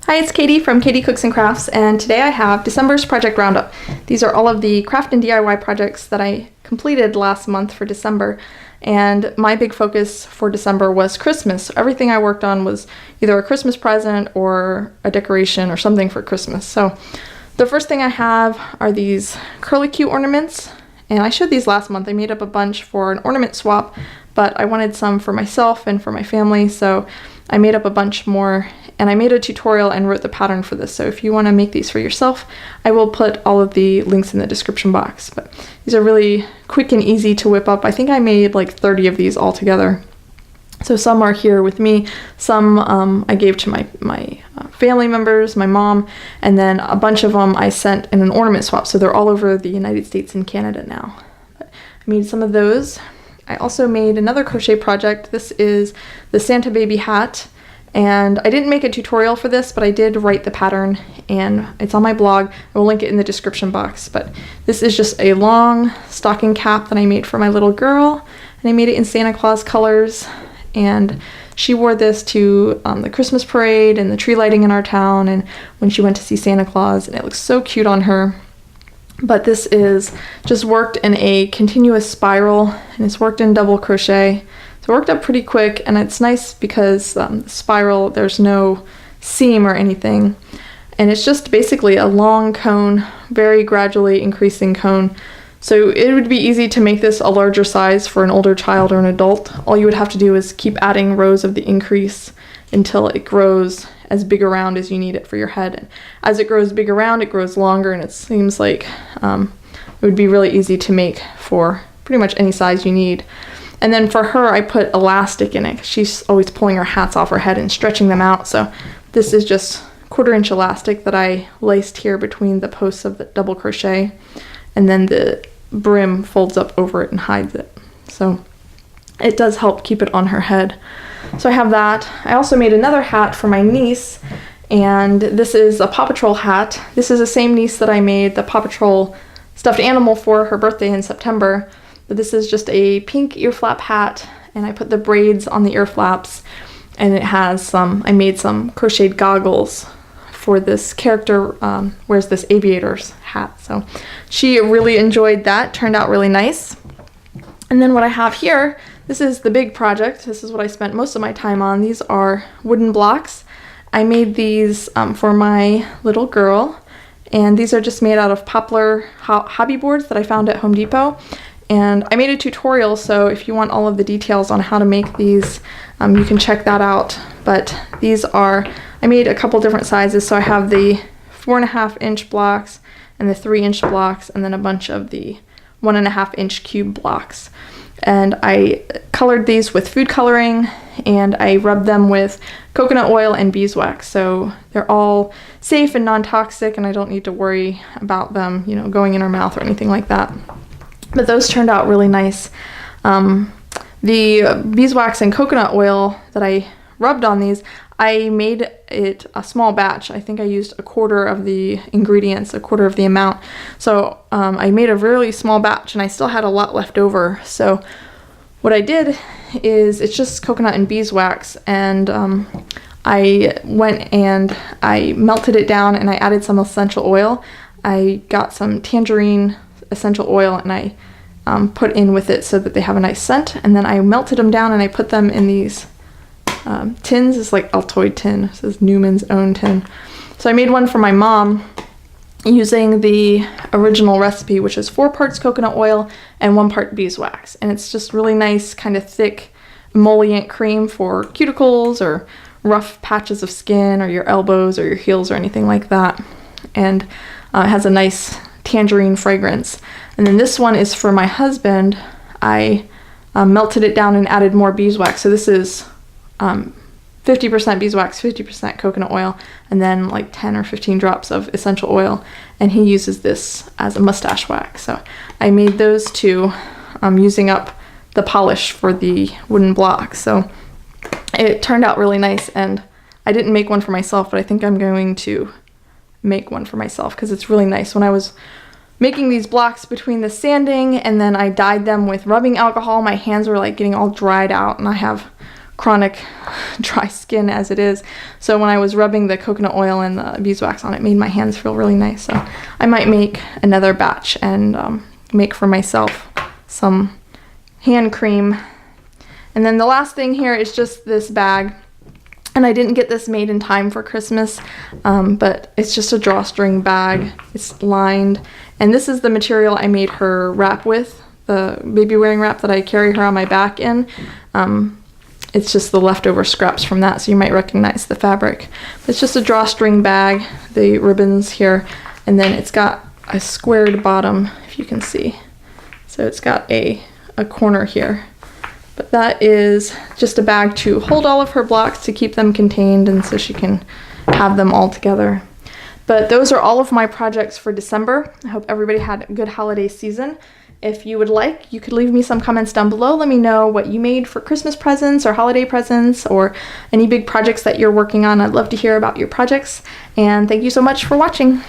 Hi, it's Katie from Katie Cooks and Crafts, and today I have December's project roundup. These are all of the craft and DIY projects that I completed last month for December, and my big focus for December was Christmas. So everything I worked on was either a Christmas present or a decoration or something for Christmas. So the first thing I have are these curlicue ornaments, and I showed these last month. I made up a bunch for an ornament swap, but I wanted some for myself and for my family, so I made up a bunch more, and I made a tutorial and wrote the pattern for this. So if you want to make these for yourself, I will put all of the links in the description box. But these are really quick and easy to whip up. I think I made like 30 of these all together. So some are here with me, some I gave to my family members, my mom, and then a bunch of them I sent in an ornament swap. So they're all over the United States and Canada now. But I made some of those. I also made another crochet project. This is the Santa baby hat, and I didn't make a tutorial for this, but I did write the pattern, and it's on my blog. I will link it in the description box. But this is just a long stocking cap that I made for my little girl, and I made it in Santa Claus colors, and she wore this to the Christmas parade and the tree lighting in our town, and when she went to see Santa Claus, and it looks so cute on her. But this is just worked in a continuous spiral, and it's worked in double crochet. So it worked up pretty quick, and it's nice because the spiral, there's no seam or anything. And it's just basically a long cone, very gradually increasing cone. So it would be easy to make this a larger size for an older child or an adult. All you would have to do is keep adding rows of the increase until it grows as big around as you need it for your head. And as it grows big around, it grows longer, and it seems like it would be really easy to make for pretty much any size you need. And then for her, I put elastic in it. She's always pulling her hats off her head and stretching them out. So this is just 1/4 inch elastic that I laced here between the posts of the double crochet, and then the brim folds up over it and hides it. So it does help keep it on her head. So I have that. I also made another hat for my niece, and this is a Paw Patrol hat. This is the same niece that I made the Paw Patrol stuffed animal for her birthday in September. But this is just a pink ear flap hat, and I put the braids on the ear flaps, and it has I made some crocheted goggles for this character, wears this aviator's hat. So she really enjoyed that, turned out really nice. And then what I have here, this is the big project. This is what I spent most of my time on. These are wooden blocks. I made these for my little girl, and these are just made out of poplar hobby boards that I found at Home Depot. And I made a tutorial, so if you want all of the details on how to make these, you can check that out. But these are, I made a couple different sizes, so I have the 4.5 inch blocks and the 3 inch blocks, and then a bunch of the 1.5 inch cube blocks. And I colored these with food coloring, and I rubbed them with coconut oil and beeswax, so they're all safe and non-toxic, and I don't need to worry about them, you know, going in our mouth or anything like that. But those turned out really nice. The beeswax and coconut oil that I rubbed on these, I made it a small batch. I think I used 1/4 of the ingredients, 1/4 of the amount. So I made a really small batch, and I still had a lot left over. So what I did is, it's just coconut and beeswax, and I went and I melted it down, and I added some essential oil. I got some tangerine essential oil, and I put in with it so that they have a nice scent, and then I melted them down, and I put them in these tins. It's like Altoid tin. This is Newman's Own tin. So I made one for my mom using the original recipe, which is 4 parts coconut oil and 1 part beeswax, and it's just really nice, kind of thick emollient cream for cuticles or rough patches of skin or your elbows or your heels or anything like that. And it has a nice tangerine fragrance. And then this one is for my husband. I melted it down and added more beeswax. So this is 50% beeswax, 50% coconut oil, and then like 10 or 15 drops of essential oil. And he uses this as a mustache wax. So I made those two using up the polish for the wooden block. So it turned out really nice, and I didn't make one for myself, but I think I'm going to make one for myself because it's really nice. When I was making these blocks between the sanding and then I dyed them with rubbing alcohol, my hands were like getting all dried out, and I have chronic dry skin as it is. So when I was rubbing the coconut oil and the beeswax on it, made my hands feel really nice. So I might make another batch and make for myself some hand cream. And then the last thing here is just this bag. And I didn't get this made in time for Christmas, but it's just a drawstring bag. It's lined. And this is the material I made her wrap with, the baby wearing wrap that I carry her on my back in. It's just the leftover scraps from that, so you might recognize the fabric. It's just a drawstring bag, the ribbons here, and then it's got a squared bottom, if you can see. So it's got a corner here. But that is just a bag to hold all of her blocks, to keep them contained, and so she can have them all together. But those are all of my projects for December. I hope everybody had a good holiday season. If you would like, you could leave me some comments down below. Let me know what you made for Christmas presents or holiday presents or any big projects that you're working on. I'd love to hear about your projects. And thank you so much for watching.